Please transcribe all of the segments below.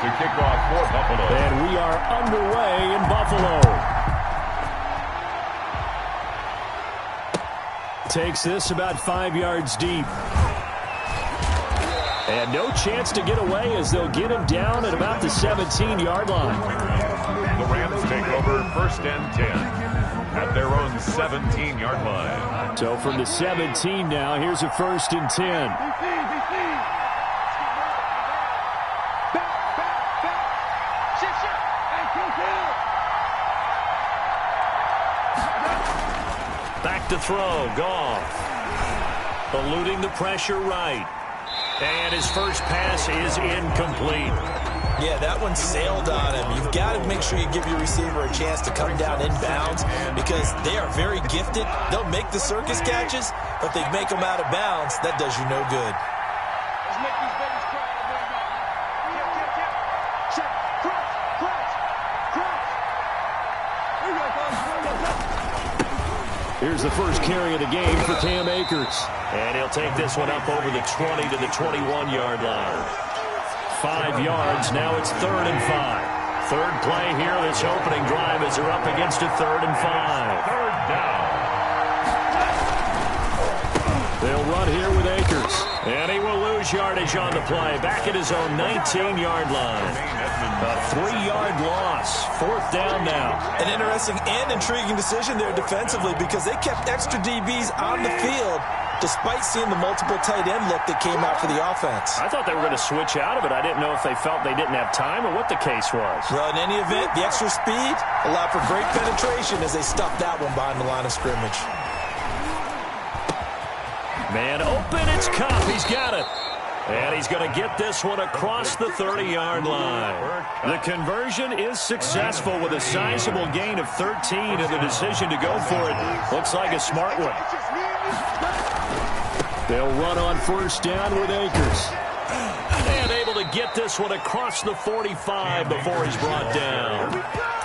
to kick off for Buffalo. And we are underway in Buffalo. Takes this about 5 yards deep. And no chance to get away as they'll get him down at about the 17-yard line. The Rams take over 1st and 10 at their own 17-yard line. So from the 17 now, here's a 1st and 10. Back to throw, Goff. Eluding the pressure right. And his first pass is incomplete. Yeah, that one sailed on him. You've got to make sure you give your receiver a chance to come down inbounds because they are very gifted. They'll make the circus catches, but they make them out of bounds. That does you no good. Here's the first carry of the game for Cam Akers. And he'll take this one up over the 20 to the 21-yard line. 5 yards. Now it's 3rd and 5. Third play here, this opening drive as they're up against a 3rd and 5. Third down. They'll run here with Akers. And he will lose yardage on the play. Back at his own 19-yard line. A 3-yard loss. 4th down now. An interesting and intriguing decision there defensively because they kept extra DBs on the field despite seeing the multiple tight end look that came out for the offense. I thought they were going to switch out of it. I didn't know if they felt they didn't have time or what the case was. Well, in any event, the extra speed allowed for great penetration as they stuffed that one behind the line of scrimmage. Man open, it's Cup. He's got it. And he's going to get this one across the 30-yard line. The conversion is successful with a sizable gain of 13, and the decision to go for it looks like a smart one. They'll run on 1st down with Akers. And able to get this one across the 45 before he's brought down.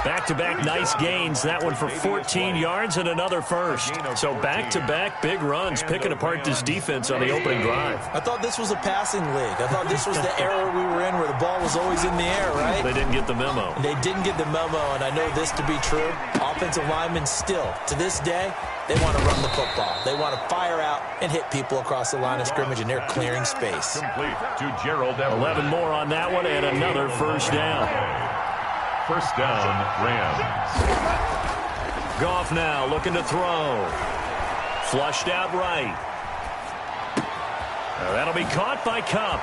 Back-to-back nice gains. That one for 14 yards and another first. So back-to-back big runs, picking apart this defense on the opening drive. I thought this was a passing league. I thought this was the era we were in where the ball was always in the air, right? They didn't get the memo. They didn't get the memo, and I know this to be true. Offensive linemen still, to this day, they want to run the football. They want to fire out and hit people across the line of scrimmage, and they're clearing space. Complete to Gerald Everett. 11 more on that one, and another first down. 1st down, Rams. Goff now looking to throw. Flushed out right. That'll be caught by Cup.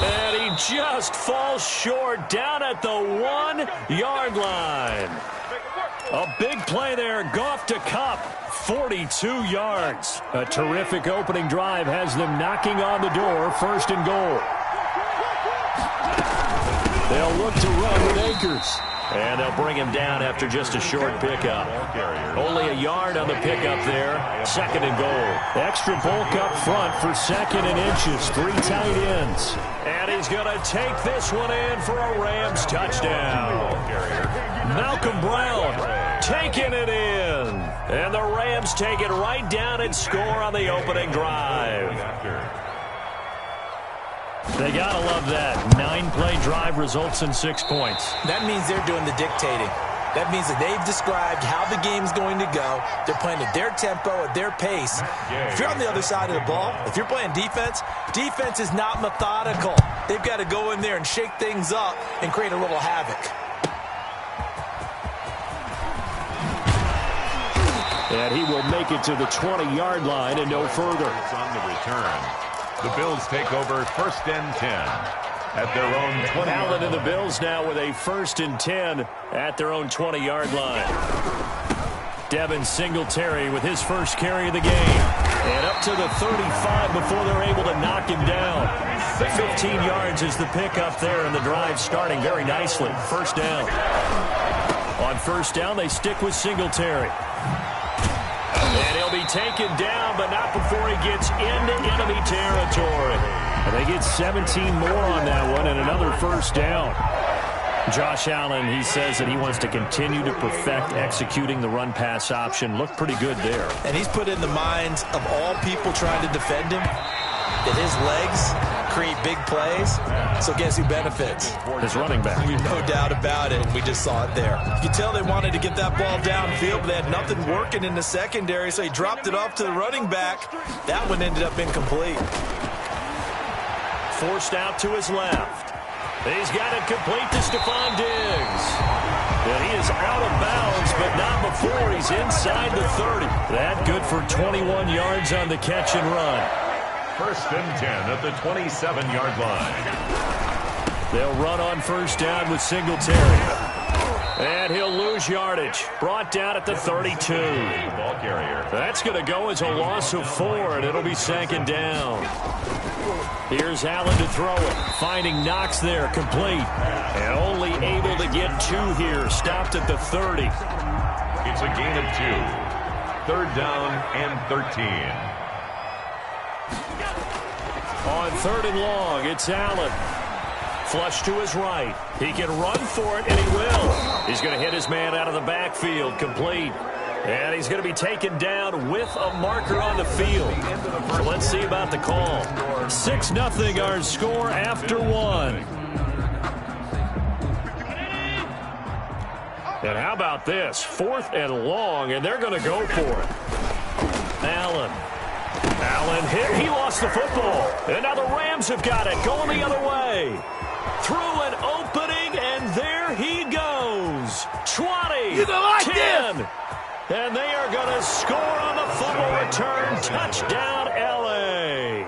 And he just falls short down at the 1-yard line. A big play there. Goff to Cup. 42 yards. A terrific opening drive has them knocking on the door. 1st and goal. They'll look to run with Akers. And they'll bring him down after just a short pickup. Only a yard on the pickup there. 2nd and goal. Extra bulk up front for 2nd and inches. 3 tight ends. And he's going to take this one in for a Rams touchdown. Malcolm Brown taking it in. And the Rams take it right down and score on the opening drive. They got to love that. 9-play drive results in 6 points. That means they're doing the dictating. That means that they've described how the game's going to go. They're playing at their tempo, at their pace. If you're on the other side of the ball, if you're playing defense, defense is not methodical. They've got to go in there and shake things up and create a little havoc. And he will make it to the 20-yard line and no further. It's on the return. The Bills take over 1st and 10 at their own 20. Allen and the Bills now with a 1st and 10 at their own 20-yard line. Devin Singletary with his first carry of the game. And up to the 35 before they're able to knock him down. 15 yards is the pickup there, and the drive starting very nicely. 1st down. On 1st down, they stick with Singletary. And he'll be taken down, but not before he gets into enemy territory. And they get 17 more on that one and another 1st down. Josh Allen, he says that he wants to continue to perfect executing the run-pass option. Looked pretty good there. And he's put in the minds of all people trying to defend him that his legs create big plays, so guess who benefits? His running back. No doubt about it. We just saw it there. You could tell they wanted to get that ball downfield, but they had nothing working in the secondary, so he dropped it off to the running back. That one ended up incomplete. Forced out to his left. He's got it complete to Stephon Diggs. And he is out of bounds, but not before he's inside the 30. That good for 21 yards on the catch and run. First and 10 at the 27-yard line. They'll run on first down with Singletary. And he'll lose yardage. Brought down at the 32. Ball carrier. That's going to go as a loss of 4, and it'll be second down. Here's Allen to throw it. Finding Knox there, complete. And only able to get 2 here. Stopped at the 30. It's a gain of 2. Third down and 13. On third and long, it's Allen. Flush to his right. He can run for it, and he will. He's going to hit his man out of the backfield, complete. And he's going to be taken down with a marker on the field. So let's see about the call. 6-0 our score after 1. And how about this? 4th and long, and they're going to go for it. Allen hit. He lost the football. And now the Rams have got it. Going the other way. Through an opening, and there he goes. 20, 10. And they are going to score on the fumble return. Touchdown, L.A.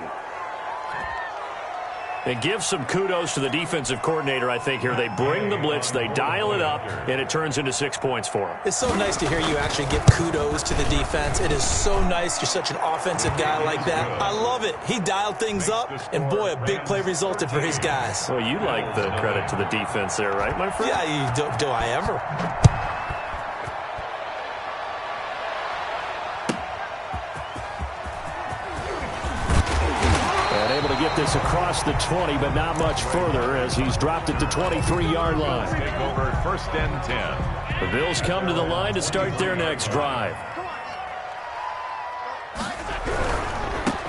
And give some kudos to the defensive coordinator, I think, here. They bring the blitz, they dial it up, and it turns into 6 points for them. It's so nice to hear you actually give kudos to the defense. It is so nice you're such an offensive guy like that. I love it. He dialed things up, and boy, a big play resulted for his guys. Well, you like the credit to the defense there, right, my friend? Yeah, do I ever? Able to get this across the 20, but not much further as he's dropped it to 23-yard line. Take over first and 10. The Bills come to the line to start their next drive.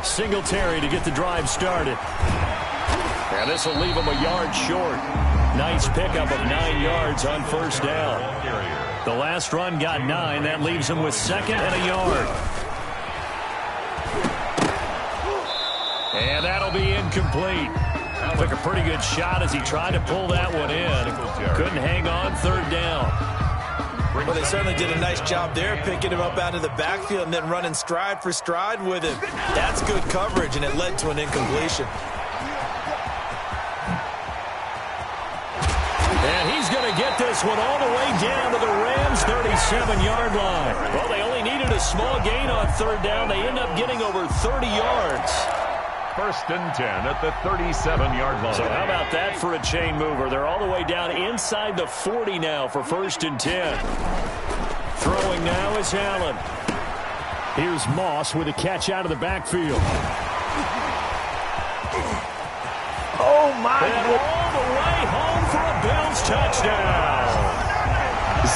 Singletary to get the drive started. And this will leave him a yard short. Nice pickup of 9 yards on first down. The last run got 9. That leaves him with 2nd and a yard. And that'll be incomplete. Took a pretty good shot as he tried to pull that one in. Couldn't hang on, third down. Well, they certainly did a nice job there, picking him up out of the backfield and then running stride for stride with him. That's good coverage, and it led to an incompletion. And he's going to get this one all the way down to the Rams' 37-yard line. Well, they only needed a small gain on third down. They end up getting over 30 yards. First and 10 at the 37-yard line. So how about that for a chain mover? They're all the way down inside the 40 now for first and 10. Throwing now is Allen. Here's Moss with a catch out of the backfield. Oh, my And all the way home for a Bills touchdown.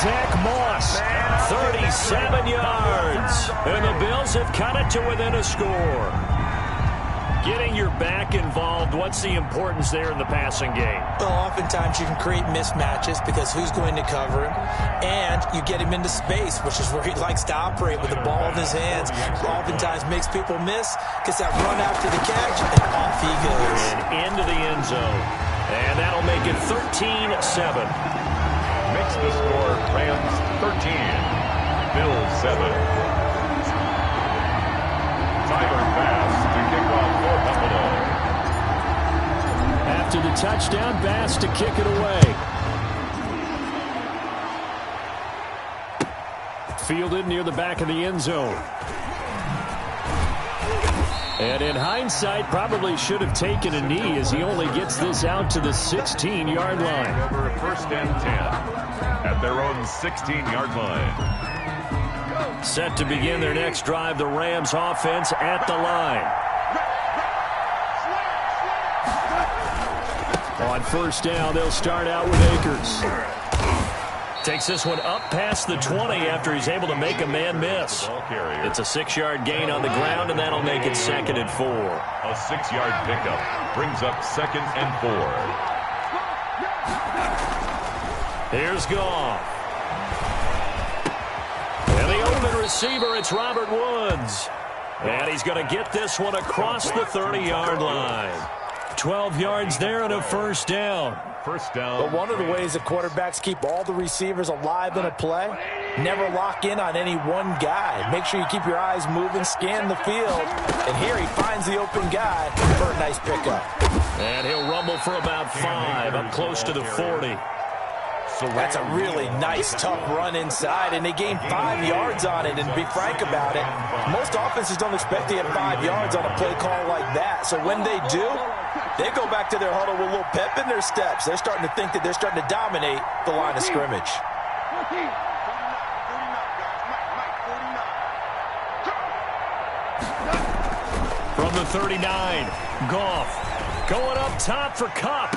Zach Moss, 37 yards. And the Bills have cut it to within a score. Getting your back involved, what's the importance there in the passing game? Well, oftentimes you can create mismatches because who's going to cover him, and you get him into space, which is where he likes to operate with the ball in his hands. Oftentimes makes people miss, gets that run after the catch, and off he goes. And into the end zone. And that'll make it 13-7. Makes the score Rams 13, Bills 7. Tyler Bass to kick off for Buffalo. After the touchdown, Bass to kick it away. Fielded near the back of the end zone. And in hindsight, probably should have taken a knee as he only gets this out to the 16-yard line. Over first and 10 at their own 16-yard line. Set to begin their next drive, the Rams offense at the line. On first down, they'll start out with Akers. Takes this one up past the 20 after he's able to make a man miss. It's a 6-yard gain on the ground, and that'll make it 2nd and 4. A 6-yard pickup brings up 2nd and 4. Here's Goff. And the open receiver, it's Robert Woods. And he's going to get this one across the 30-yard line. 12 yards there and a first down. First down. But one of the ways that quarterbacks keep all the receivers alive in a play, never lock in on any one guy. Make sure you keep your eyes moving, scan the field. And here he finds the open guy for a nice pickup. And he'll rumble for about 5, up close to the 40. That's a really nice, tough run inside, and they gained 5 yards on it. And to be frank about it, most offenses don't expect to get 5 yards on a play call like that. So when they do, they go back to their huddle with a little pep in their steps. They're starting to think that they're starting to dominate the line of scrimmage. From the 39, Goff going up top for Kupp.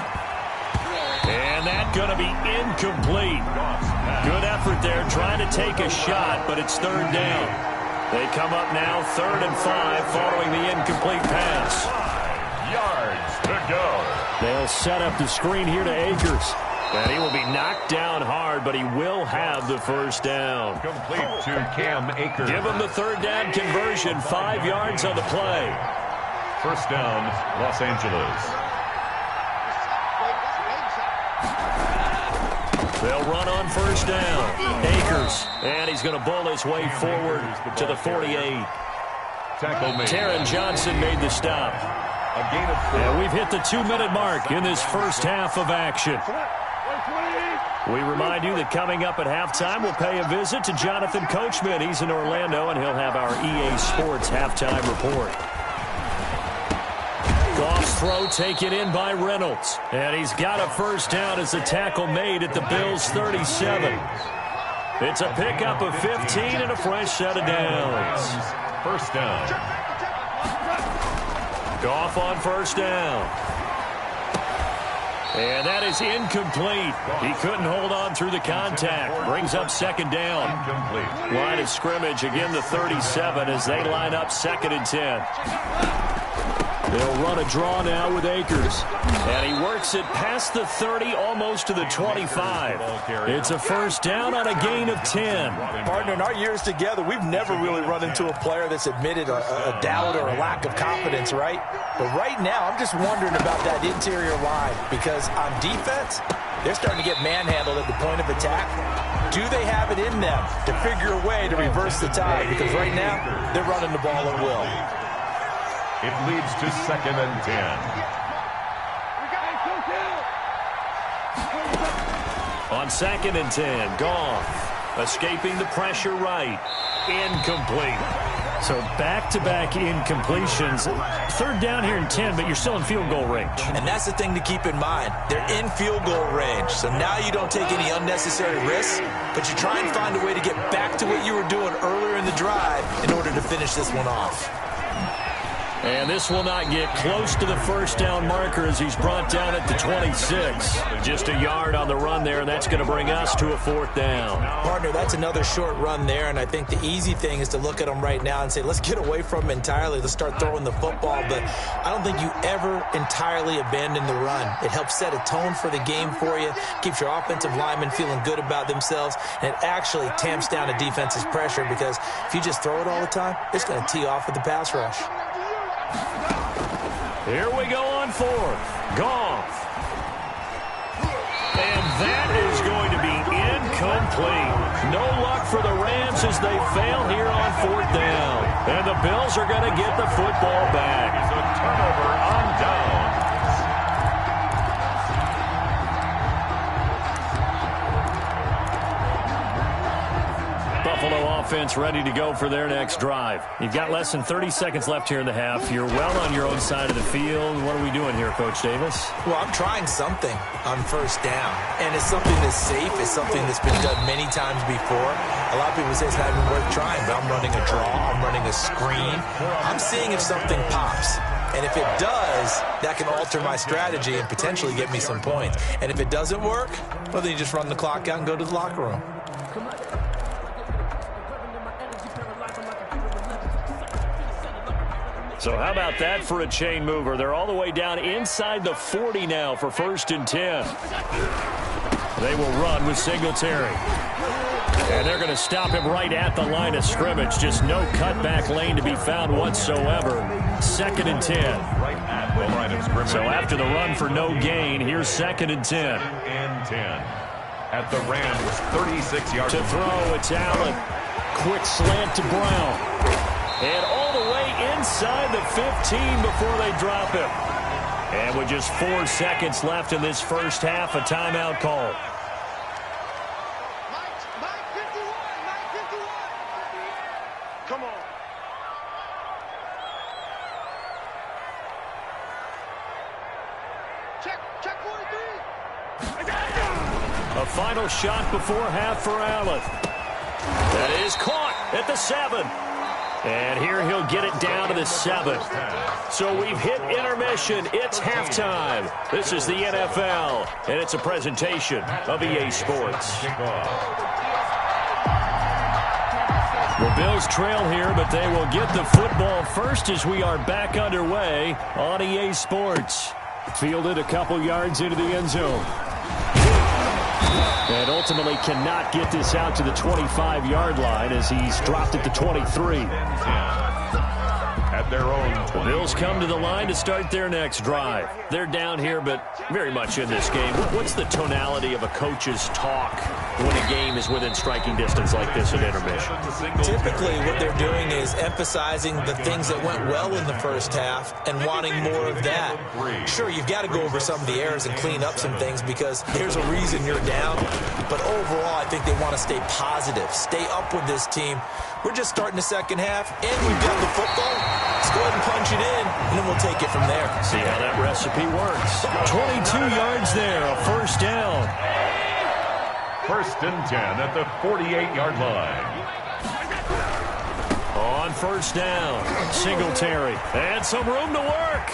And that's going to be incomplete. Good effort there trying to take a shot, but it's 3rd down. They come up now 3rd and 5 following the incomplete pass. 5 yards to go. They'll set up the screen here to Akers. And he will be knocked down hard, but he will have the first down. Complete to Cam Akers. Give him the 3rd down conversion, 5 yards on the play. First down, Los Angeles. They'll run on first down. Akers. And he's going to bowl his way forward to the 48. Tackle made. Taron Johnson made the stop. A gain of 4. And we've hit the 2-minute mark in this first half of action. We remind you that coming up at halftime, we'll pay a visit to Jonathan Coachman. He's in Orlando, and he'll have our EA Sports halftime report. Goff's throw taken in by Reynolds. And he's got a first down as the tackle made at the Bills' 37. It's a pickup of 15 and a fresh set of downs. First down. Goff on first down. And that is incomplete. He couldn't hold on through the contact. Brings up 2nd down. Incomplete. Line of scrimmage, again the 37 as they line up 2nd and 10. They'll run a draw now with Akers. And he works it past the 30, almost to the 25. It's a first down on a gain of 10. Partner, in our years together, we've never really run into a player that's admitted a doubt or a lack of confidence, right? But right now, I'm just wondering about that interior line because on defense, they're starting to get manhandled at the point of attack. Do they have it in them to figure a way to reverse the tide? Because right now, they're running the ball at will. It leads to 2nd and 10. On 2nd and 10, Goff escaping the pressure right. Incomplete. So back-to-back incompletions. 3rd down here and 10, but you're still in field goal range. And that's the thing to keep in mind. They're in field goal range. So now you don't take any unnecessary risks, but you try and find a way to get back to what you were doing earlier in the drive in order to finish this one off. And this will not get close to the first down marker as he's brought down at the 26. Just a yard on the run there, and that's going to bring us to a 4th down. Partner, that's another short run there, and I think the easy thing is to look at him right now and say, let's get away from him entirely. Let's start throwing the football, but I don't think you ever entirely abandon the run. It helps set a tone for the game for you, keeps your offensive linemen feeling good about themselves, and it actually tamps down a defense's pressure because if you just throw it all the time, it's going to tee off with the pass rush. Here we go on 4th. Goff. And that is going to be incomplete. No luck for the Rams as they fail here on 4th down. And the Bills are going to get the football back. It's a turnover on downs. Buffalo offense ready to go for their next drive. You've got less than 30 seconds left here in the half. You're well on your own side of the field. What are we doing here, Coach Davis? Well, I'm trying something on first down, and it's something that's safe. It's something that's been done many times before. A lot of people say it's not even worth trying, but I'm running a draw. I'm running a screen. I'm seeing if something pops. And if it does, that can alter my strategy and potentially get me some points. And if it doesn't work, well, then you just run the clock out and go to the locker room. So how about that for a chain mover? They're all the way down inside the 40 now for 1st and 10. They will run with Singletary. And they're going to stop him right at the line of scrimmage. Just no cutback lane to be found whatsoever. 2nd and 10. Right at the line of scrimmage. So after the run for no gain, here's 2nd and 10. 2nd and 10. At the Rams, 36 yards. To throw, it's Allen. Quick slant to Brown. And all the way inside the 15 before they drop him. And with just 4 seconds left in this first half, a timeout call. Mike 51. Come on. Check 43. A final shot before half for Allen. That is caught at the 7. And here he'll get it down to the 7. So we've hit intermission. It's halftime. This is the NFL, and it's a presentation of EA Sports. The Bills trail here, but they will get the football first as we are back underway on EA Sports. Fielded a couple yards into the end zone. And ultimately cannot get this out to the 25-yard line as he's dropped at the 23. At their own 20. The Bills come to the line to start their next drive. They're down here, but very much in this game. What's the tonality of a coach's talk when a game is within striking distance like this at intermission? Typically, what they're doing is emphasizing the things that went well in the first half and wanting more of that. Sure, you've got to go over some of the errors and clean up some things because there's a reason you're down. But overall, I think they want to stay positive, stay up with this team. We're just starting the second half, and we've got the football. Let's go ahead and punch it in, and then we'll take it from there. See how that recipe works. 22 yards there, a first down. 1st and 10 at the 48-yard line. On first down, Singletary. And some room to work.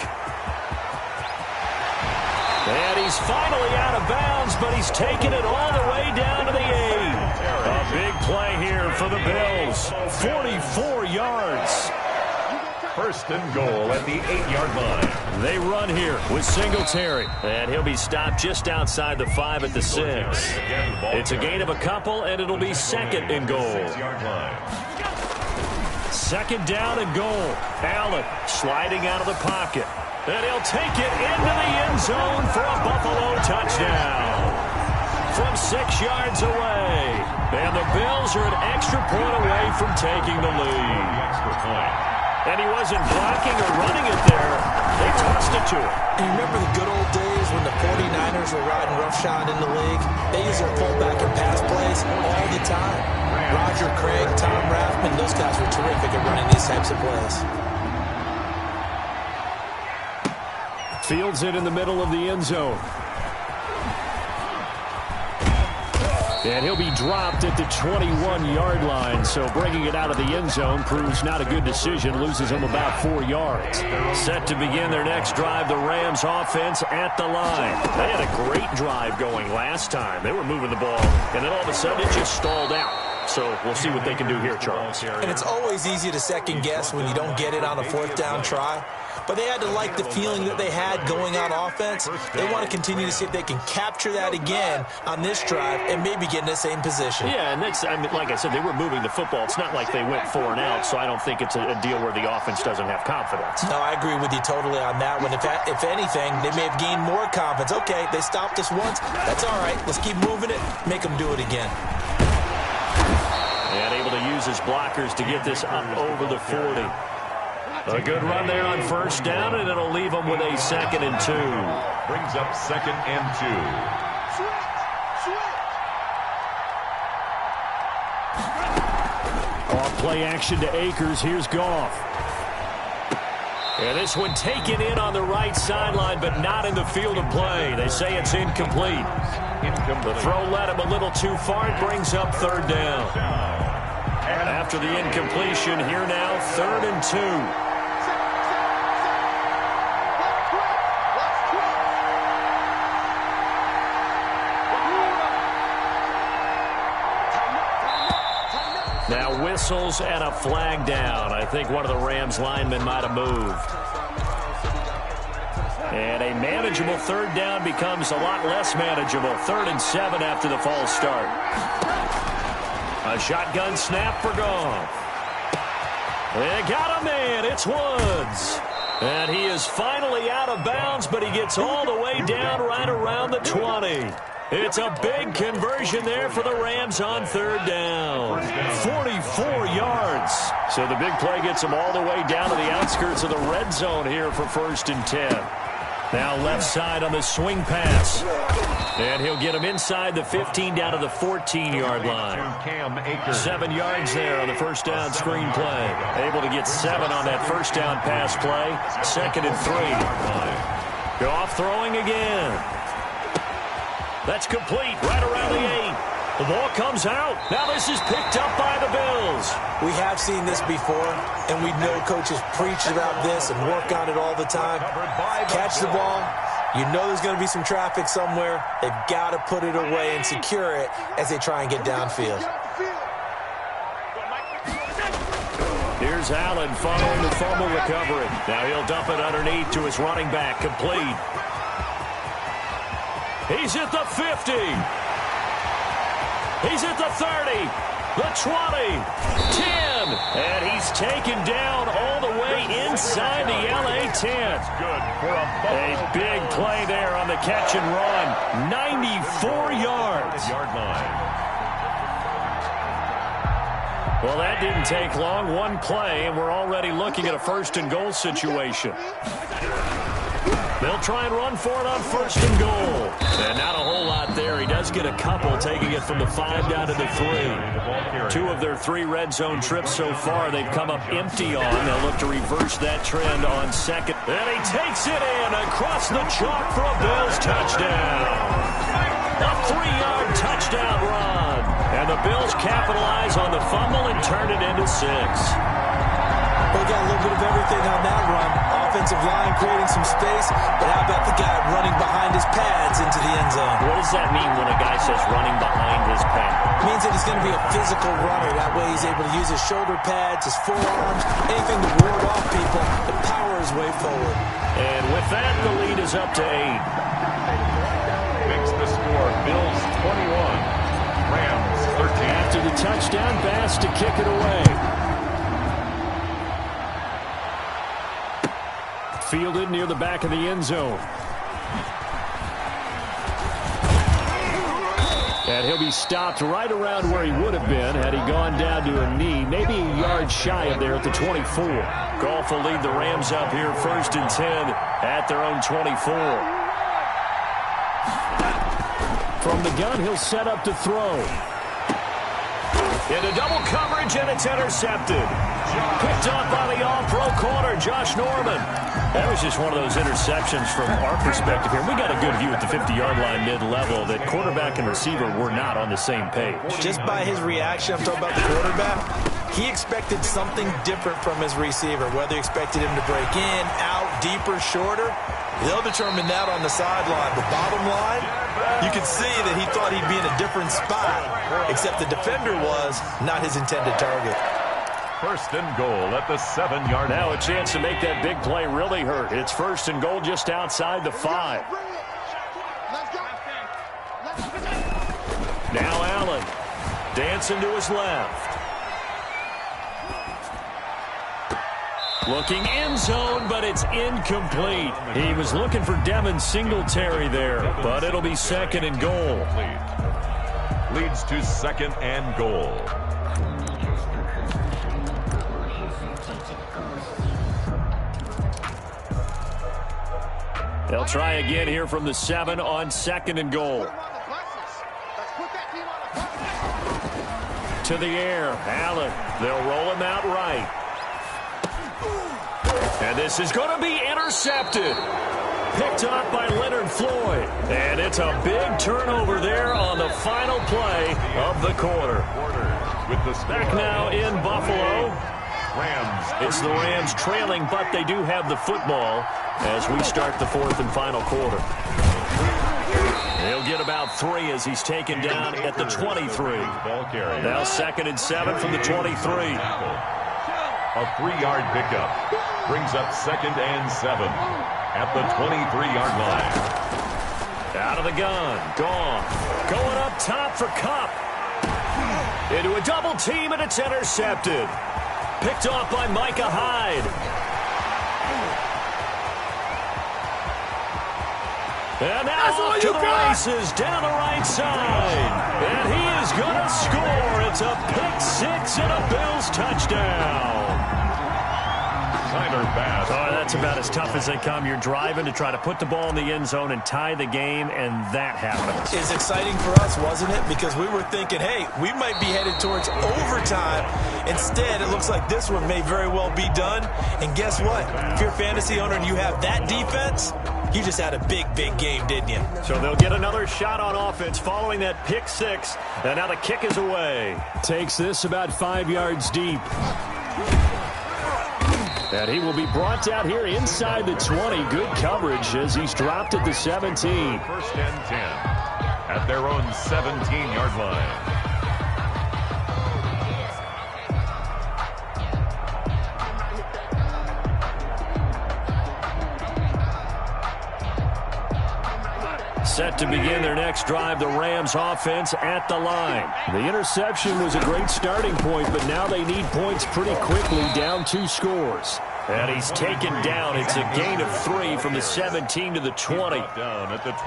And he's finally out of bounds, but he's taken it all the way down to the 8. A big play here for the Bills. 44 yards. 1st and goal at the 8-yard line. They run here with Singletary. And he'll be stopped just outside the 5 at the 6. It's a gain of a couple, and it'll be 2nd and goal. 6-yard line. 2nd down and goal. Allen sliding out of the pocket. And he'll take it into the end zone for a Buffalo touchdown. From 6 yards away. And the Bills are an extra point away from taking the lead. Extra point. And he wasn't blocking or running it there. They tossed it to him. And you remember the good old days when the 49ers were riding roughshod in the league? They used their pullback and pass plays all the time. Roger Craig, Tom Rathman, those guys were terrific at running these types of plays. Fields it in the middle of the end zone. And he'll be dropped at the 21-yard line, so bringing it out of the end zone proves not a good decision, loses him about 4 yards. Set to begin their next drive, the Rams offense at the line. They had a great drive going last time. They were moving the ball, and then all of a sudden it just stalled out. So we'll see what they can do here, Charles. And it's always easy to second guess when you don't get it on a 4th down try. But they had to like the feeling that they had going on offense. They want to continue to see if they can capture that again on this drive and maybe get in the same position. Yeah, and that's, I mean, like I said, they were moving the football. It's not like they went 4 and out, so I don't think it's a deal where the offense doesn't have confidence. No, I agree with you totally on that one. If anything, they may have gained more confidence. Okay, they stopped us once. That's all right. Let's keep moving it. Make them do it again. And able to use his blockers to get this up over the 40. A good run there on first down, and it'll leave them with a 2nd and 2. Brings up 2nd and 2. Off play action to Akers. Here's Goff. And this one taken in on the right sideline, but not in the field of play. They say it's incomplete. The throw led him a little too far. It brings up 3rd down. After the incompletion, here now, 3rd and 2. Now whistles and a flag down. I think one of the Rams linemen might have moved. And a manageable third down becomes a lot less manageable. 3rd and 7 after the false start. A shotgun snap for Goff. They got a man. It's Woods. And he is finally out of bounds, but he gets all the way down right around the 20. It's a big conversion there for the Rams on 3rd down. 44 yards. So the big play gets them all the way down to the outskirts of the red zone here for 1st and 10. Now left side on the swing pass. And he'll get him inside the 15 down to the 14-yard line. 7 yards there on the first down screen play. Able to get 7 on that first down pass play. 2nd and 3. Goff throwing again. That's complete right around the 8. The ball comes out. Now this is picked up by the Bills. We have seen this before, and we know coaches preach about this and work on it all the time. Catch the ball. You know there's going to be some traffic somewhere. They've got to put it away and secure it as they try and get downfield. Here's Allen following the fumble recovery. Now he'll dump it underneath to his running back. Complete. He's at the 50. He's at the 30. The 20. 10. And he's taken down all the way inside the LA 10. A big play there on the catch and run. 94 yards. Well, that didn't take long. One play, and we're already looking at a 1st and goal situation. They'll try and run for it on 1st and goal. And not a whole lot there. He does get a couple, taking it from the 5 down to the 3. 2 of their 3 red zone trips so far, they've come up empty on. They'll look to reverse that trend on 2nd. And he takes it in across the chalk for a Bills touchdown. A 3-yard touchdown run. And the Bills capitalize on the fumble and turn it into 6. They got a little bit of everything on that run. Offensive line creating some space, but how about the guy running behind his pads into the end zone? What does that mean when a guy says running behind his pads? It means that he's going to be a physical runner. That way he's able to use his shoulder pads, his forearms, anything to ward off people to power his way forward. And with that, the lead is up to 8. Makes the score Bills 21, Rams 13. After the touchdown pass to kick it away. Fielded near the back of the end zone. And he'll be stopped right around where he would have been had he gone down to a knee, maybe a yard shy of there at the 24. Goff will lead the Rams up here 1st and 10 at their own 24. From the gun, he'll set up to throw. Into double coverage, and it's intercepted. Picked up by the all-pro corner, Josh Norman. That was just one of those interceptions from our perspective here. We got a good view at the 50-yard line mid-level that quarterback and receiver were not on the same page. Just by his reaction, I'm talking about the quarterback, he expected something different from his receiver. Whether he expected him to break in, out, deeper, shorter, they'll determine that on the sideline. But bottom line, you can see that he thought he'd be in a different spot, except the defender was not his intended target. 1st and goal at the 7-yard line. Now a chance to make that big play really hurt. It's 1st and goal just outside the 5. Now Allen dancing to his left. Looking end zone, but it's incomplete. He was looking for Devin Singletary there, but it'll be 2nd and goal. Leads to 2nd and goal. They'll try again here from the 7 on 2nd and goal. To the air, Allen. They'll roll him out right. And this is going to be intercepted. Picked up by Leonard Floyd. And it's a big turnover there on the final play of the quarter. Back now in Buffalo. It's the Rams trailing, but they do have the football as we start the 4th and final quarter. He'll get about 3 as he's taken down at the 23. Now 2nd and 7 from the 23. A 3-yard pickup brings up 2nd and 7 at the 23-yard line. Out of the gun. Gone. Going up top for Kupp. Into a double team, and it's intercepted. Picked off by Micah Hyde. And now off to the races down the right side. And he is going to score. It's a pick 6 and a Bills touchdown. Oh, that's about as tough as they come. You're driving to try to put the ball in the end zone and tie the game, and that happens. It's exciting for us, wasn't it? Because we were thinking, hey, we might be headed towards overtime. Instead, it looks like this one may very well be done. And guess what? If you're a fantasy owner and you have that defense, you just had a big, big game, didn't you? So they'll get another shot on offense following that pick 6. And now the kick is away. Takes this about 5 yards deep. And he will be brought down here inside the 20. Good coverage as he's dropped at the 17. 1st and 10 at their own 17-yard line. Set to begin their next drive, the Rams offense at the line. The interception was a great starting point, but now they need points pretty quickly, down 2 scores. And he's taken down. It's a gain of 3 from the 17 to the 20.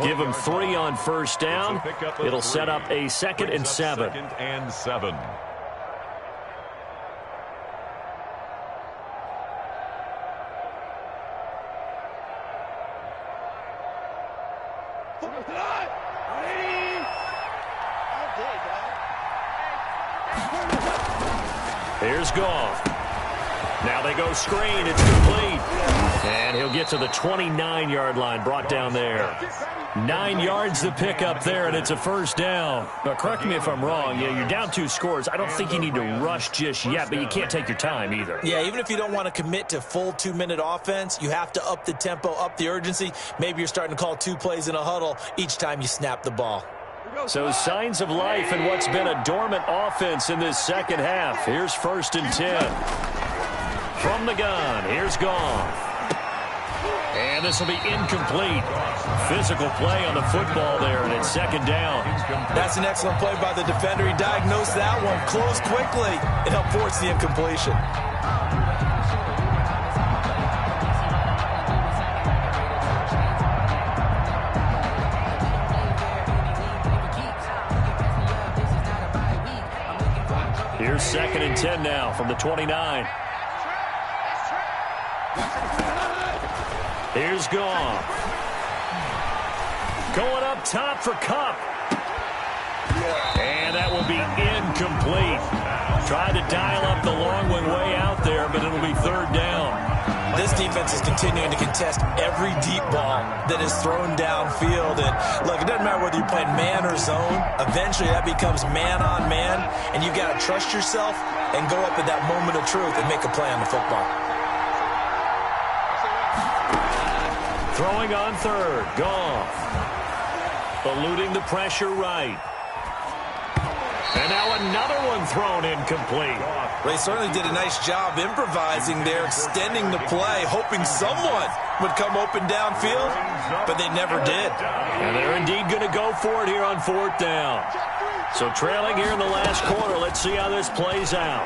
Give him 3 on 1st down. It'll set up a 2nd and 7. 2nd and 7. Here's Goff. Now they go screen. It's complete. And he'll get to the 29-yard line, brought down there. 9 yards to pick up there, and it's a 1st down. But correct me if I'm wrong. Yeah, you're down 2 scores. I don't think you need to rush just yet, but you can't take your time either. Yeah, even if you don't want to commit to full 2-minute offense, you have to up the tempo, up the urgency. Maybe you're starting to call 2 plays in a huddle each time you snap the ball. So signs of life in what's been a dormant offense in this 2nd half. Here's 1st and 10. From the gun, here's Goff. And this will be incomplete. Physical play on the football there, and it's 2nd down. That's an excellent play by the defender. He diagnosed that one, closed quickly, and helped force the incompletion. Here's 2nd and 10 now from the 29. Here's Goff. Going up top for Kupp. And that will be incomplete. Tried to dial up the long one way out there, but it'll be 3rd down. This defense is continuing to contest every deep ball that is thrown downfield. And look, it doesn't matter whether you're playing man or zone. Eventually that becomes man on man, and you've got to trust yourself and go up at that moment of truth and make a play on the football. Throwing on 3rd, Goff. Eluding the pressure right. And now another one thrown incomplete. They certainly did a nice job improvising there, extending the play, hoping someone would come open downfield, but they never did. And they're indeed going to go for it here on 4th down. So trailing here in the last quarter, let's see how this plays out.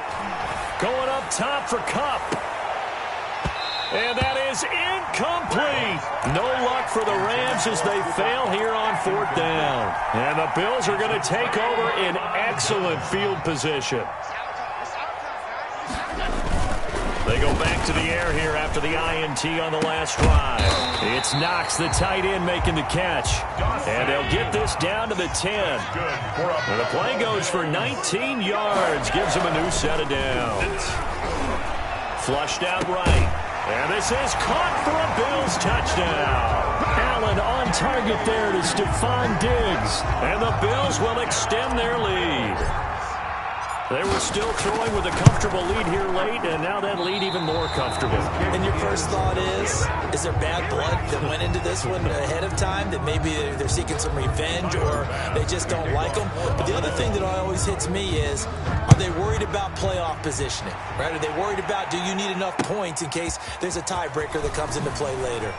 Going up top for Kupp. And that is incomplete. No luck for the Rams as they fail here on 4th down. And the Bills are going to take over in excellent field position. They go back to the air here after the INT on the last drive. It's Knox, the tight end, making the catch. And they'll get this down to the 10. And the play goes for 19 yards. Gives them a new set of downs. Flushed out right. And this is caught for a Bills touchdown. Allen on target there to Stephon Diggs. And the Bills will extend their lead. They were still throwing with a comfortable lead here late, and now that lead even more comfortable. And your first thought is there bad blood that went into this one ahead of time, that maybe they're seeking some revenge or they just don't like them? But the other thing that always hits me is, are they worried about playoff positioning? Right? Are they worried about, do you need enough points in case there's a tiebreaker that comes into play later?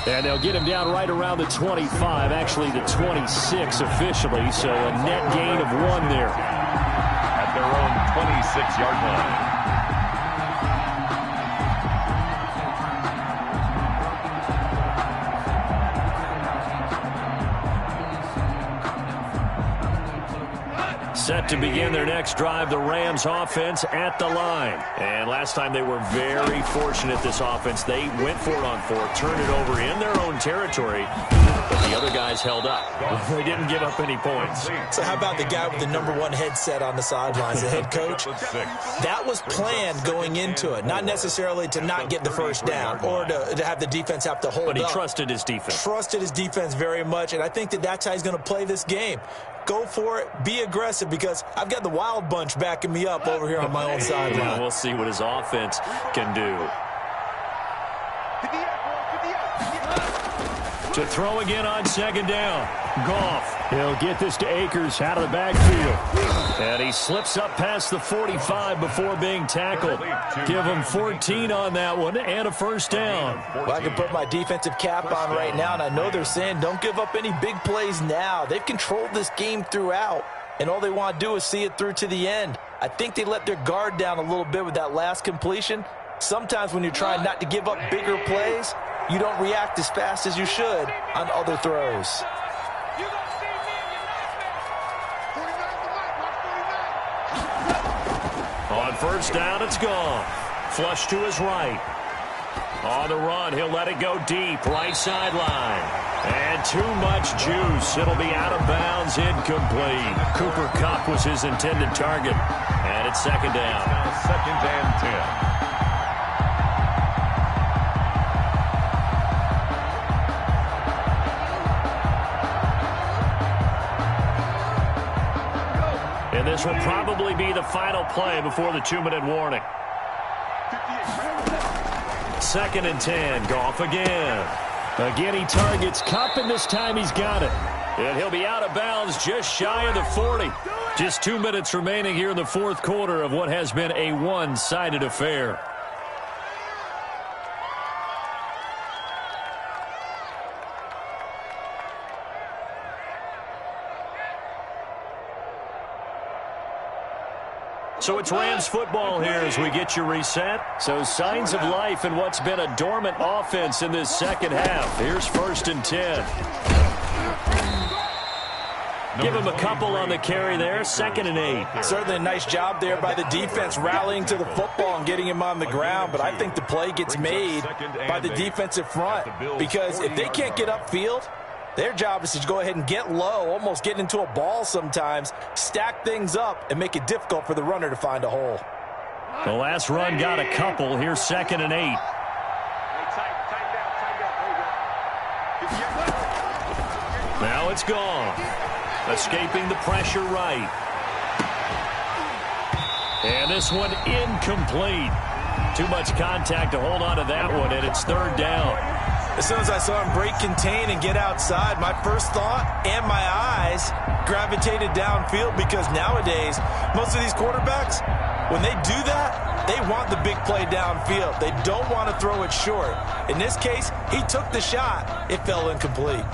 And they'll get him down right around the 25, actually the 26 officially, so a net gain of 1 there. At their own 26-yard line. Set to begin their next drive, the Rams offense at the line. And last time they were very fortunate, this offense. They went for it on 4, turned it over in their own territory, but the other guys held up. They didn't give up any points. So how about the guy with the #1 headset on the sidelines, the head coach? That was planned going into it, not necessarily to not get the first down or to have the defense have to hold up. But he trusted his defense. Trusted his defense very much, and I think that's how he's going to play this game. Go for it. Be aggressive, because I've got the wild bunch backing me up over here on my own sideline. We'll see what his offense can do. To throw again on 2nd down. Goff. He'll get this to Akers out of the backfield. And he slips up past the 45 before being tackled. Give him 14 on that one and a first down. Well, I can put my defensive cap on right now, and I know they're saying don't give up any big plays now. They've controlled this game throughout, and all they want to do is see it through to the end. I think they let their guard down a little bit with that last completion. Sometimes when you're trying not to give up bigger plays, you don't react as fast as you should on other throws. On 1st down, it's gone. Flush to his right. On the run, he'll let it go deep, right sideline. And too much juice. It'll be out of bounds, incomplete. Cooper Kupp was his intended target. And it's 2nd down. Now 2nd and 10. And this will probably be the final play before the 2-minute warning. 2nd and 10. Goff again. Again, he targets Kupp, and this time he's got it. And he'll be out of bounds just shy of the 40. Just 2 minutes remaining here in the 4th quarter of what has been a one-sided affair. So it's Rams football here as we get you reset. So signs of life in what's been a dormant offense in this 2nd half. Here's 1st and 10. Give him a couple on the carry there. 2nd and 8. Certainly a nice job there by the defense rallying to the football and getting him on the ground. But I think the play gets made by the defensive front, because if they can't get upfield, their job is to go ahead and get low, almost get into a ball sometimes, stack things up, and make it difficult for the runner to find a hole. The last run got a couple. Here's 2nd and 8. Now it's gone. Escaping the pressure right. And this one incomplete. Too much contact to hold on to that one, and it's 3rd down. As soon as I saw him break contain and get outside, my first thought and my eyes gravitated downfield, because nowadays, most of these quarterbacks, when they do that, they want the big play downfield. They don't want to throw it short. In this case, he took the shot. It fell incomplete.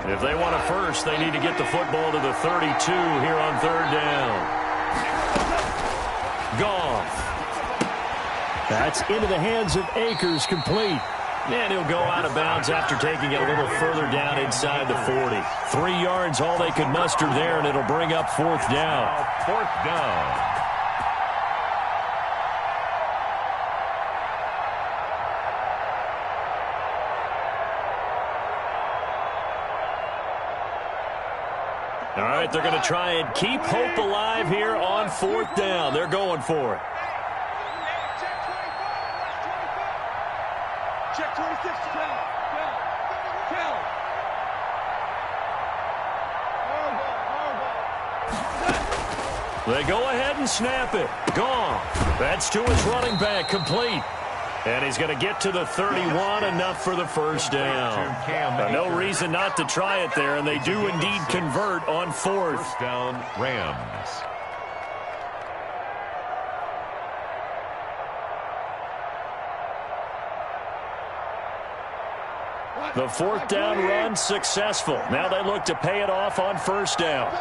If they want a first, they need to get the football to the 32 here on 3rd down. Goff. That's into the hands of Akers, complete. And he'll go out of bounds after taking it a little further down inside the 40. 3 yards, all they could muster there, and it'll bring up 4th down. 4th down. All right, they're going to try and keep hope alive here on 4th down. They're going for it. Check 26. They go ahead and snap it. Gone. That's to his running back, complete. And he's going to get to the 31, enough for the first down. No reason not to try it there, and they do indeed convert on 4th. First down, Rams. The 4th down run successful. Now they look to pay it off on 1st down.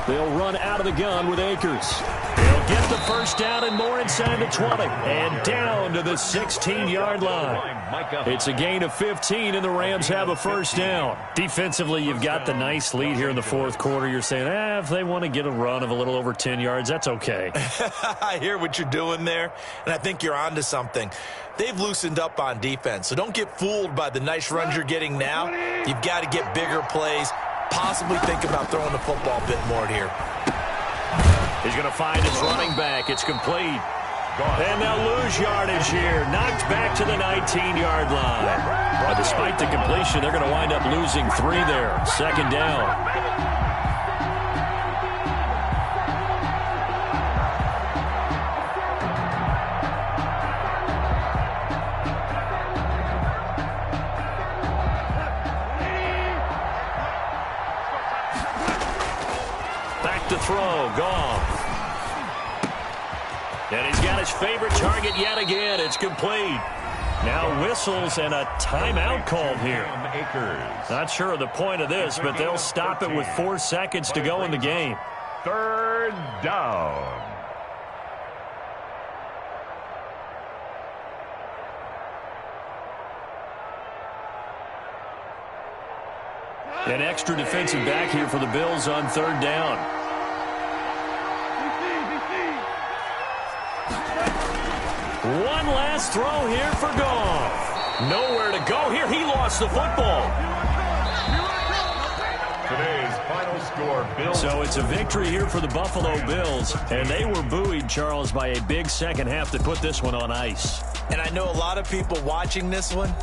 They'll run out of the gun with Akers. They'll get the first down and more inside the 20. And down to the 16-yard line. It's a gain of 15, and the Rams have a first down. Defensively, you've got the nice lead here in the 4th quarter. You're saying, if they want to get a run of a little over 10 yards, that's okay. I hear what you're doing there, and I think you're onto something. They've loosened up on defense, so don't get fooled by the nice runs you're getting now. You've got to get bigger plays. Possibly think about throwing the football a bit more here. He's going to find his running back. It's complete. And they'll lose yardage here. Knocked back to the 19-yard line. But despite the completion, they're going to wind up losing 3 there. 2nd down. To throw, gone. And he's got his favorite target yet again. It's complete. Now whistles and a timeout called here. Not sure of the point of this, but they'll stop it with 4 seconds to go in the game. 3rd down. An extra defensive back here for the Bills on 3rd down. One last throw here for Goff. Nowhere to go here. He lost the football. Today's final score, Bills. So it's a victory here for the Buffalo Bills. And they were buoyed, Charles, by a big second half that put this one on ice. And I know a lot of people watching this one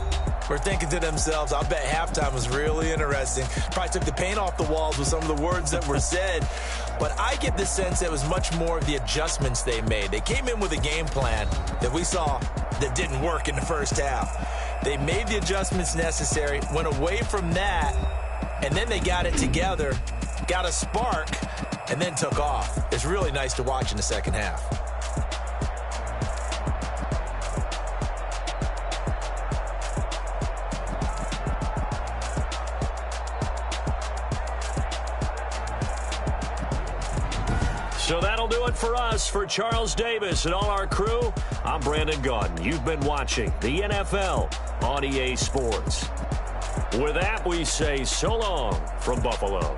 were thinking to themselves, I bet halftime was really interesting. Probably took the paint off the walls with some of the words that were said. But I get the sense it was much more of the adjustments they made. They came in with a game plan that we saw that didn't work in the first half. They made the adjustments necessary, went away from that, and then they got it together, got a spark, and then took off. It's really nice to watch in the second half. So that'll do it for us. For Charles Davis and all our crew, I'm Brandon Gaudin. You've been watching the NFL on EA Sports. With that, we say so long from Buffalo.